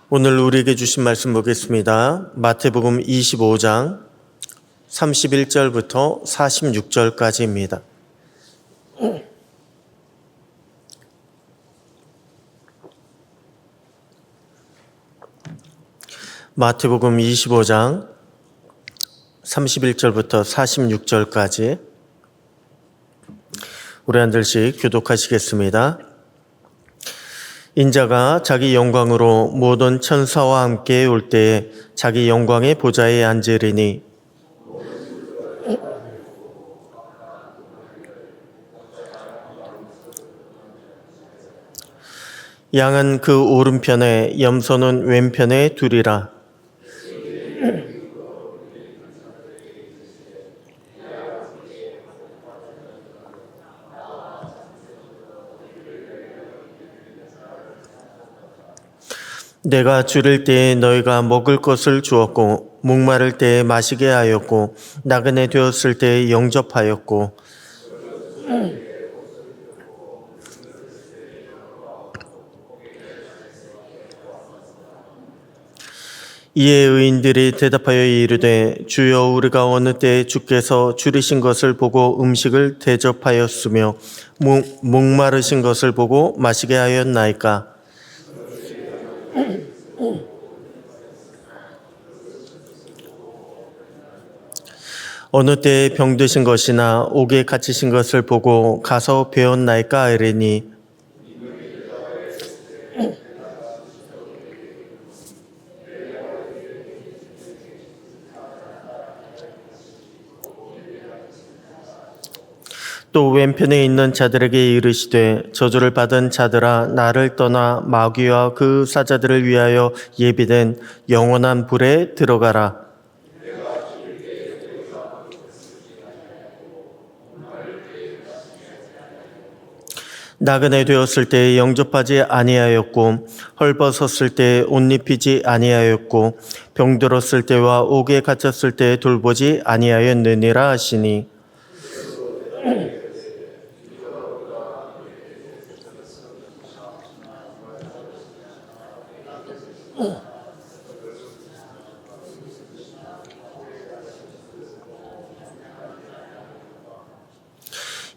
오늘 우리에게 주신 말씀 보겠습니다. 마태복음 25장 31절부터 46절까지입니다. 마태복음 25장 31절부터 46절까지 우리 한 절씩 교독하시겠습니다. 인자가 자기 영광으로 모든 천사와 함께 올 때에 자기 영광의 보좌에 앉으리니 양은 그 오른편에 염소는 왼편에 두리라. 내가 줄일 때에 너희가 먹을 것을 주었고 목마를 때에 마시게 하였고 나그네 되었을 때에 영접하였고 이에 의인들이 대답하여 이르되 주여 우리가 어느 때에 주께서 줄이신 것을 보고 음식을 대접하였으며 목마르신 것을 보고 마시게 하였나이까. 어느 때에 병드신 것이나 옥에 갇히신 것을 보고 가서 배웠나이까 하리니 또 왼편에 있는 자들에게 이르시되 저주를 받은 자들아 나를 떠나 마귀와 그 사자들을 위하여 예비된 영원한 불에 들어가라. 나그네 되었을 때에 영접하지 아니하였고 헐벗었을 때에 옷 입히지 아니하였고 병들었을 때와 옥에 갇혔을 때에 돌보지 아니하였느니라 하시니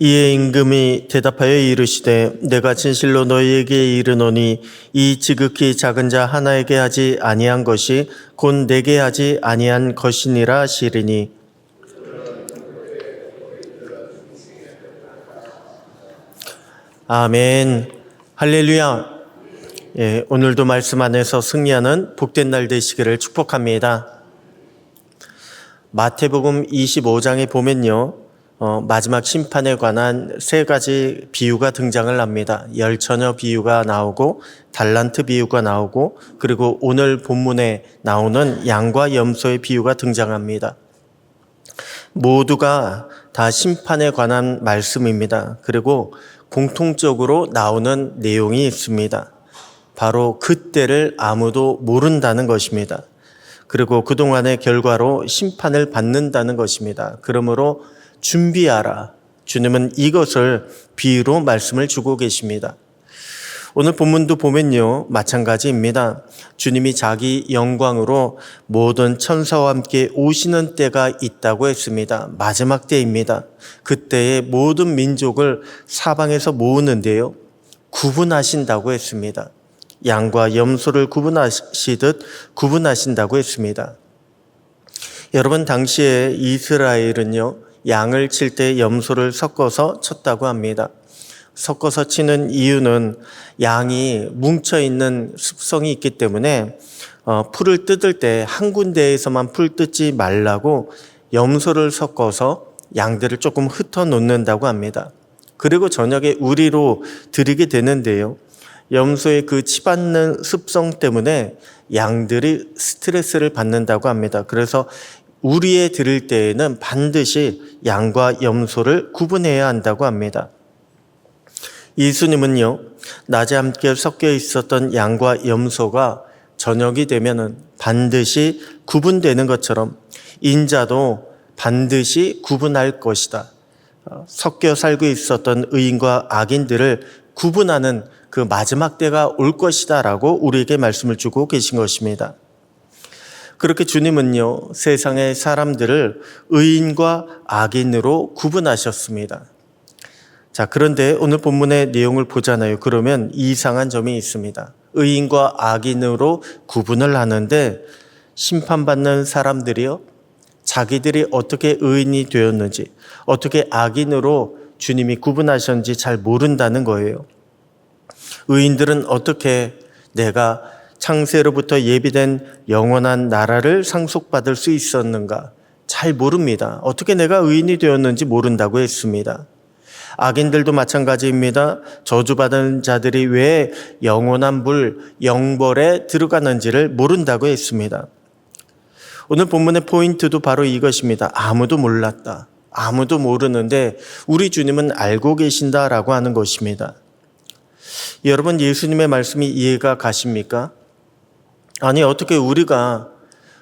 이에 임금이 대답하여 이르시되 내가 진실로 너희에게 이르노니 이 지극히 작은 자 하나에게 하지 아니한 것이 곧 내게 하지 아니한 것이니라 하시리니 아멘. 할렐루야. 예, 오늘도 말씀 안에서 승리하는 복된 날 되시기를 축복합니다. 마태복음 25장에 보면요. 마지막 심판에 관한 세 가지 비유가 등장을 합니다. 열처녀 비유가 나오고 달란트 비유가 나오고 그리고 오늘 본문에 나오는 양과 염소의 비유가 등장합니다. 모두가 다 심판에 관한 말씀입니다. 그리고 공통적으로 나오는 내용이 있습니다. 바로 그때를 아무도 모른다는 것입니다. 그리고 그동안의 결과로 심판을 받는다는 것입니다. 그러므로 준비하라. 주님은 이것을 비유로 말씀을 주고 계십니다. 오늘 본문도 보면요. 마찬가지입니다. 주님이 자기 영광으로 모든 천사와 함께 오시는 때가 있다고 했습니다. 마지막 때입니다. 그때에 모든 민족을 사방에서 모으는데요. 구분하신다고 했습니다. 양과 염소를 구분하시듯 구분하신다고 했습니다. 여러분 당시에 이스라엘은요. 양을 칠 때 염소를 섞어서 쳤다고 합니다. 섞어서 치는 이유는 양이 뭉쳐있는 습성이 있기 때문에 풀을 뜯을 때 한 군데에서만 풀 뜯지 말라고 염소를 섞어서 양들을 조금 흩어놓는다고 합니다. 그리고 저녁에 우리로 드리게 되는데요. 염소의 그 치받는 습성 때문에 양들이 스트레스를 받는다고 합니다. 그래서 우리에 드릴 때에는 반드시 양과 염소를 구분해야 한다고 합니다. 예수님은요, 낮에 함께 섞여 있었던 양과 염소가 저녁이 되면은 반드시 구분되는 것처럼 인자도 반드시 구분할 것이다. 섞여 살고 있었던 의인과 악인들을 구분하는 그 마지막 때가 올 것이다라고 우리에게 말씀을 주고 계신 것입니다. 그렇게 주님은요, 세상의 사람들을 의인과 악인으로 구분하셨습니다. 자, 그런데 오늘 본문의 내용을 보잖아요. 그러면 이상한 점이 있습니다. 의인과 악인으로 구분을 하는데 심판받는 사람들이요, 자기들이 어떻게 의인이 되었는지, 어떻게 악인으로 주님이 구분하셨는지 잘 모른다는 거예요. 의인들은 어떻게 내가 창세로부터 예비된 영원한 나라를 상속받을 수 있었는가? 잘 모릅니다. 어떻게 내가 의인이 되었는지 모른다고 했습니다. 악인들도 마찬가지입니다. 저주받은 자들이 왜 영원한 불, 영벌에 들어가는지를 모른다고 했습니다. 오늘 본문의 포인트도 바로 이것입니다. 아무도 몰랐다. 아무도 모르는데 우리 주님은 알고 계신다라고 하는 것입니다. 여러분, 예수님의 말씀이 이해가 가십니까? 아니, 어떻게 우리가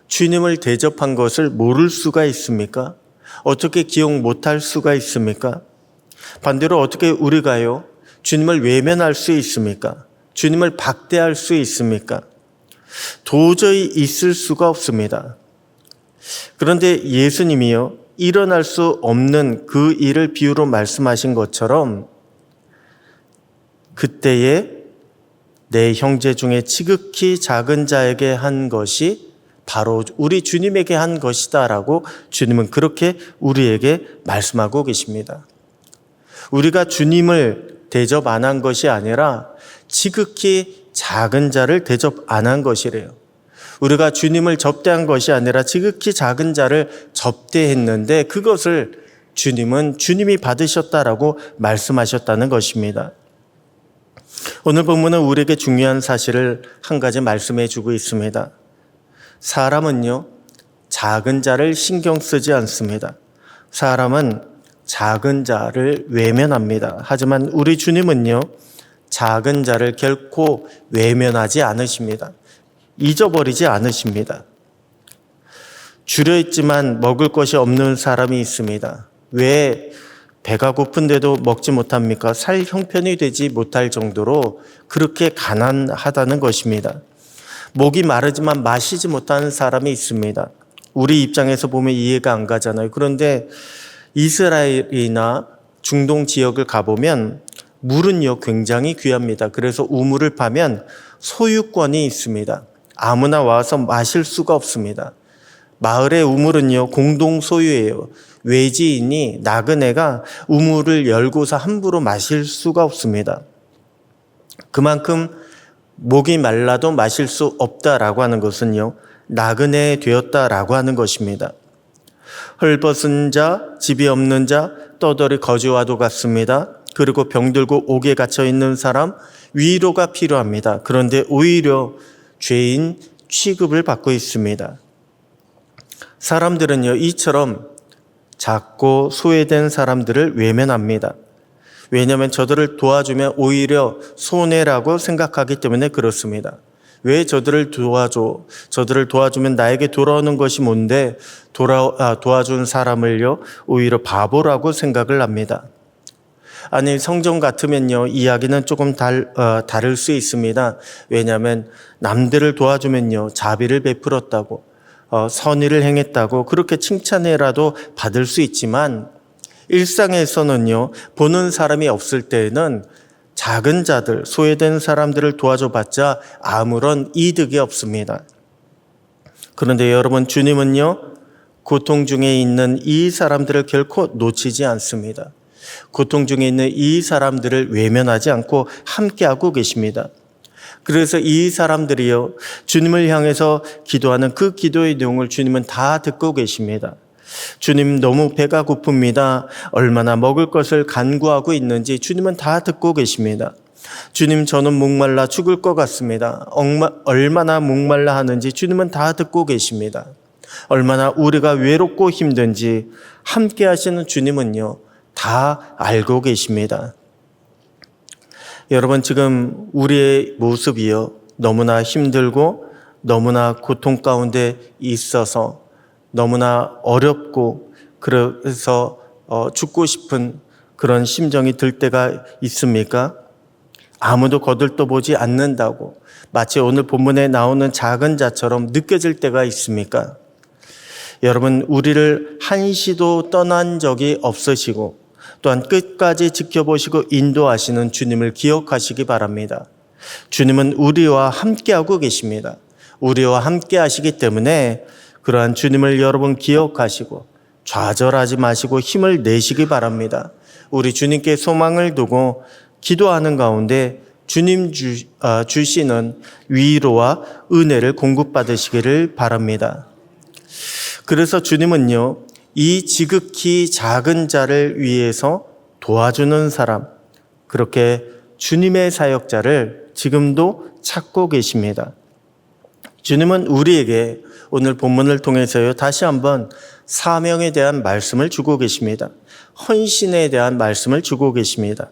주님을 대접한 것을 모를 수가 있습니까? 어떻게 기억 못할 수가 있습니까? 반대로 어떻게 우리가요, 주님을 외면할 수 있습니까? 주님을 박대할 수 있습니까? 도저히 있을 수가 없습니다. 그런데 예수님이요, 일어날 수 없는 그 일을 비유로 말씀하신 것처럼 그때에 내 형제 중에 지극히 작은 자에게 한 것이 바로 우리 주님에게 한 것이다라고 주님은 그렇게 우리에게 말씀하고 계십니다. 우리가 주님을 대접 안 한 것이 아니라 지극히 작은 자를 대접 안 한 것이래요. 우리가 주님을 접대한 것이 아니라 지극히 작은 자를 접대했는데 그것을 주님은 주님이 받으셨다라고 말씀하셨다는 것입니다. 오늘 본문은 우리에게 중요한 사실을 한 가지 말씀해 주고 있습니다. 사람은요, 작은 자를 신경 쓰지 않습니다. 사람은 작은 자를 외면합니다. 하지만 우리 주님은요, 작은 자를 결코 외면하지 않으십니다. 잊어버리지 않으십니다. 줄여있지만 먹을 것이 없는 사람이 있습니다. 왜 배가 고픈데도 먹지 못합니까? 살 형편이 되지 못할 정도로 그렇게 가난하다는 것입니다. 목이 마르지만 마시지 못하는 사람이 있습니다. 우리 입장에서 보면 이해가 안 가잖아요. 그런데 이스라엘이나 중동 지역을 가보면 물은요, 굉장히 귀합니다. 그래서 우물을 파면 소유권이 있습니다. 아무나 와서 마실 수가 없습니다. 마을의 우물은요, 공동 소유예요. 외지인이, 나그네가 우물을 열고서 함부로 마실 수가 없습니다. 그만큼 목이 말라도 마실 수 없다라고 하는 것은요, 나그네 되었다라고 하는 것입니다. 헐벗은 자, 집이 없는 자, 떠돌이 거지와도 같습니다. 그리고 병들고 옥에 갇혀 있는 사람, 위로가 필요합니다. 그런데 오히려 죄인 취급을 받고 있습니다. 사람들은요, 이처럼 작고 소외된 사람들을 외면합니다. 왜냐하면 저들을 도와주면 오히려 손해라고 생각하기 때문에 그렇습니다. 왜 저들을 도와줘? 저들을 도와주면 나에게 돌아오는 것이 뭔데 도와준 사람을요, 오히려 바보라고 생각을 합니다. 아니, 성경 같으면요, 이야기는 조금 다를 수 있습니다. 왜냐하면 남들을 도와주면요, 자비를 베풀었다고, 선의를 행했다고 그렇게 칭찬이라도 받을 수 있지만 일상에서는요, 보는 사람이 없을 때에는 작은 자들, 소외된 사람들을 도와줘봤자 아무런 이득이 없습니다. 그런데 여러분, 주님은요, 고통 중에 있는 이 사람들을 결코 놓치지 않습니다. 고통 중에 있는 이 사람들을 외면하지 않고 함께하고 계십니다. 그래서 이 사람들이요, 주님을 향해서 기도하는 그 기도의 내용을 주님은 다 듣고 계십니다. 주님, 너무 배가 고픕니다. 얼마나 먹을 것을 간구하고 있는지 주님은 다 듣고 계십니다. 주님, 저는 목말라 죽을 것 같습니다. 얼마나 목말라 하는지 주님은 다 듣고 계십니다. 얼마나 우리가 외롭고 힘든지 함께 하시는 주님은요, 다 알고 계십니다. 여러분, 지금 우리의 모습이요, 너무나 힘들고 너무나 고통 가운데 있어서 너무나 어렵고 그래서 죽고 싶은 그런 심정이 들 때가 있습니까? 아무도 거들떠보지 않는다고 마치 오늘 본문에 나오는 작은 자처럼 느껴질 때가 있습니까? 여러분, 우리를 한시도 떠난 적이 없으시고 또한 끝까지 지켜보시고 인도하시는 주님을 기억하시기 바랍니다. 주님은 우리와 함께하고 계십니다. 우리와 함께 하시기 때문에 그러한 주님을 여러분 기억하시고 좌절하지 마시고 힘을 내시기 바랍니다. 우리 주님께 소망을 두고 기도하는 가운데 주님 주시는 위로와 은혜를 공급받으시기를 바랍니다. 그래서 주님은요, 이 지극히 작은 자를 위해서 도와주는 사람, 그렇게 주님의 사역자를 지금도 찾고 계십니다. 주님은 우리에게 오늘 본문을 통해서요, 다시 한번 사명에 대한 말씀을 주고 계십니다. 헌신에 대한 말씀을 주고 계십니다.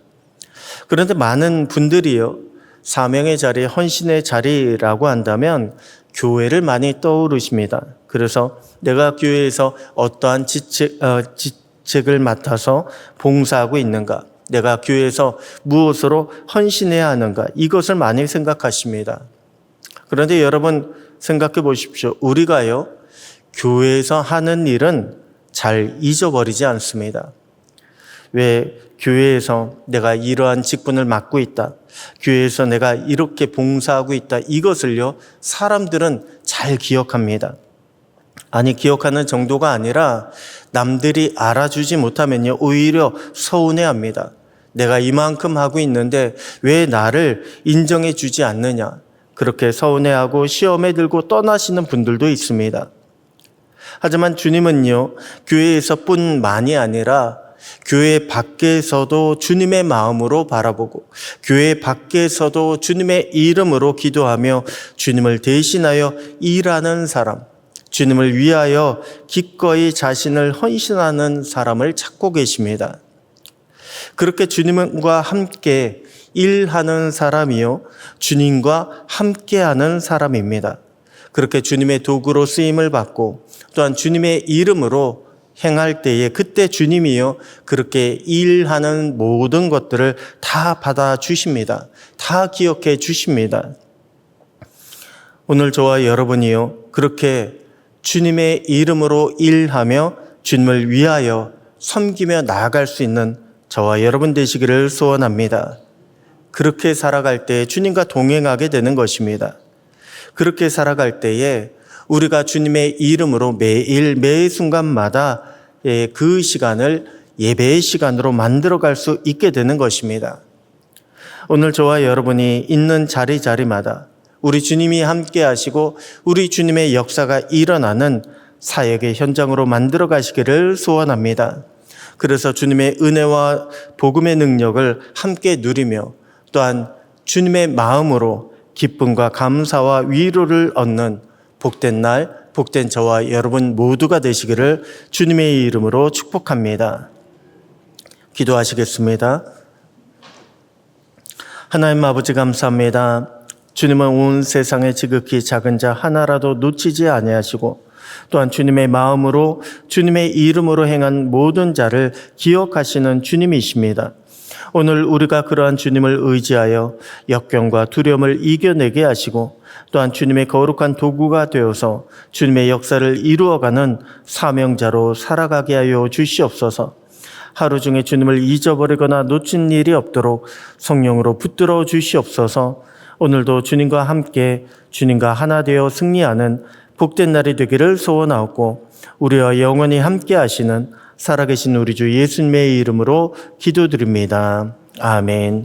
그런데 많은 분들이요, 사명의 자리, 헌신의 자리라고 한다면 교회를 많이 떠오르십니다. 그래서 내가 교회에서 어떠한 직책을 맡아서 봉사하고 있는가, 내가 교회에서 무엇으로 헌신해야 하는가, 이것을 많이 생각하십니다. 그런데 여러분 생각해 보십시오. 우리가요, 교회에서 하는 일은 잘 잊어버리지 않습니다. 왜 교회에서 내가 이러한 직분을 맡고 있다, 교회에서 내가 이렇게 봉사하고 있다, 이것을요, 사람들은 잘 기억합니다. 아니, 기억하는 정도가 아니라 남들이 알아주지 못하면요, 오히려 서운해합니다. 내가 이만큼 하고 있는데 왜 나를 인정해 주지 않느냐, 그렇게 서운해하고 시험에 들고 떠나시는 분들도 있습니다. 하지만 주님은요, 교회에서뿐만이 아니라 교회 밖에서도 주님의 마음으로 바라보고 교회 밖에서도 주님의 이름으로 기도하며 주님을 대신하여 일하는 사람, 주님을 위하여 기꺼이 자신을 헌신하는 사람을 찾고 계십니다. 그렇게 주님과 함께 일하는 사람이요, 주님과 함께하는 사람입니다. 그렇게 주님의 도구로 쓰임을 받고 또한 주님의 이름으로 행할 때에 그때 주님이요, 그렇게 일하는 모든 것들을 다 받아주십니다. 다 기억해 주십니다. 오늘 저와 여러분이요, 그렇게 주님의 이름으로 일하며 주님을 위하여 섬기며 나아갈 수 있는 저와 여러분 되시기를 소원합니다. 그렇게 살아갈 때 주님과 동행하게 되는 것입니다. 그렇게 살아갈 때에 우리가 주님의 이름으로 매일 매 순간마다 그 시간을 예배의 시간으로 만들어갈 수 있게 되는 것입니다. 오늘 저와 여러분이 있는 자리마다 우리 주님이 함께 하시고 우리 주님의 역사가 일어나는 사역의 현장으로 만들어 가시기를 소원합니다. 그래서 주님의 은혜와 복음의 능력을 함께 누리며 또한 주님의 마음으로 기쁨과 감사와 위로를 얻는 복된 날, 복된 저와 여러분 모두가 되시기를 주님의 이름으로 축복합니다. 기도하시겠습니다. 하나님 아버지 감사합니다. 주님은 온 세상에 지극히 작은 자 하나라도 놓치지 아니하시고 또한 주님의 마음으로 주님의 이름으로 행한 모든 자를 기억하시는 주님이십니다. 오늘 우리가 그러한 주님을 의지하여 역경과 두려움을 이겨내게 하시고 또한 주님의 거룩한 도구가 되어서 주님의 역사를 이루어가는 사명자로 살아가게 하여 주시옵소서. 하루 중에 주님을 잊어버리거나 놓친 일이 없도록 성령으로 붙들어 주시옵소서. 오늘도 주님과 함께 주님과 하나 되어 승리하는 복된 날이 되기를 소원하옵고 우리와 영원히 함께 하시는 살아계신 우리 주 예수님의 이름으로 기도드립니다. 아멘.